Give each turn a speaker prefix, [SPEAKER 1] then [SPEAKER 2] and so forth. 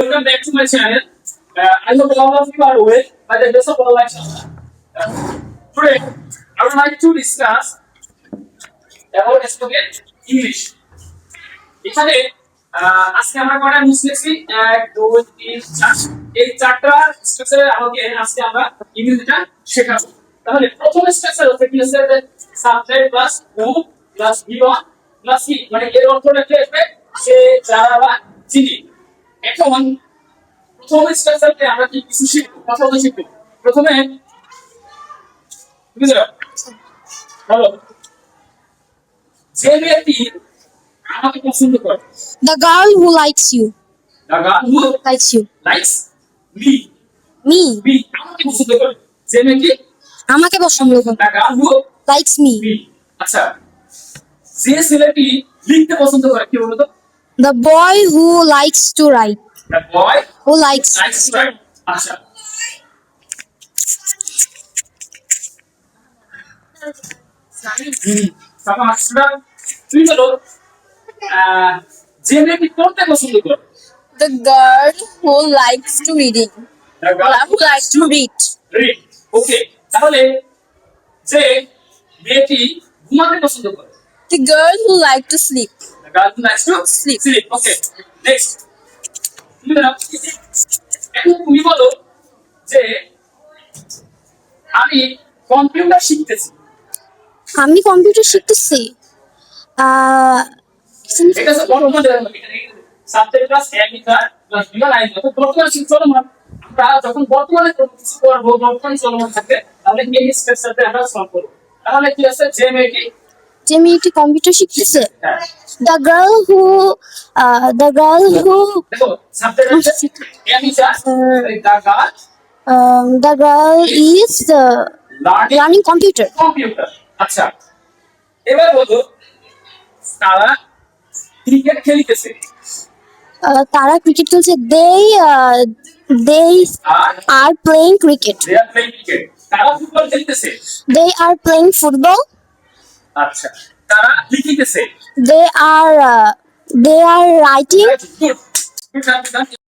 [SPEAKER 1] Welcome back to my channel. I hope all of you are well by the grace of Allah. Today, I would like to discuss about spoken English. এখানে আজকে আমরা কয়টা news লিখছি 1 2 3 4 এই চারটা স্ট্রাকচারে আমাকে আজকে আমরা ইংরেজিটা শেখাবো। তাহলে প্রথম স্ট্রাকচার হচ্ছে কি হচ্ছে subject plus who plus given plus কি মানে এর অর্থটা কি হবে সে যারা বা যিনি। এখন প্রথম স্ট্রাকচারতে আমরা কি কিছু শিখব কথা বলতে শিখব। প্রথমে বুঝছো হ্যালো যে ব্যক্তি আমাকে পছন্দ করে
[SPEAKER 2] The girl who likes you.
[SPEAKER 1] the girl who
[SPEAKER 2] Likes you.
[SPEAKER 1] likes me
[SPEAKER 2] Me.
[SPEAKER 1] me আমাকে পছন্দ করে যে ব্যক্তি
[SPEAKER 2] আমাকে পছন্দ করে।
[SPEAKER 1] the girl who
[SPEAKER 2] Likes me.
[SPEAKER 1] me আচ্ছা যে ছেলেটি লিখতে পছন্দ করে কি বলতো
[SPEAKER 2] The boy who likes to write.
[SPEAKER 1] the boy
[SPEAKER 2] Who likes.
[SPEAKER 1] likes to write আচ্ছা সাবা আসলে তুই বলো যে ব্যক্তি পড়তে পছন্দ করে
[SPEAKER 2] The girl who likes to reading.
[SPEAKER 1] the girl
[SPEAKER 2] Who likes to read.
[SPEAKER 1] read ওকে তাহলে যে মেয়েটি ঘুমাতে পছন্দ করে
[SPEAKER 2] The girl who likes to sleep.
[SPEAKER 1] the girl who likes to
[SPEAKER 2] Sleep.
[SPEAKER 1] sleep okay next এখন তুমি বলো যে আমি কম্পিউটার শিখতেছি
[SPEAKER 2] আমি কম্পিউটার শিখতেছি।
[SPEAKER 1] এটা হচ্ছে বর্তমানে সাবজেক্ট প্লাস এমিটার প্লাস বিভাগ আইন তো বর্তমানে চলমান আমরা যখন বর্তমানে কোনো কিছু করব বর্তমানে চলমান থাকে তাহলে এই স্ট্রাকচারটা আমরা সলভ করব তাহলে কি আছে যে মেয়েটি
[SPEAKER 2] যে মেয়েটি কম্পিউটার শিখতেছে।
[SPEAKER 1] হ্যাঁ,
[SPEAKER 2] The girl who
[SPEAKER 1] দেখো সাবজেক্ট হচ্ছে emitter
[SPEAKER 2] the girl is
[SPEAKER 1] learning
[SPEAKER 2] learning computer.
[SPEAKER 1] Computer আচ্ছা এবার বলো তারা ক্রিকেট খেলতেছে
[SPEAKER 2] তারা ক্রিকেট খেলছে। They
[SPEAKER 1] আর
[SPEAKER 2] are playing cricket.
[SPEAKER 1] They are playing cricket তারা ফুটবল খেলতেছে
[SPEAKER 2] They are playing football.
[SPEAKER 1] আচ্ছা তারা লিখিতেছে
[SPEAKER 2] They are writing.
[SPEAKER 1] Good good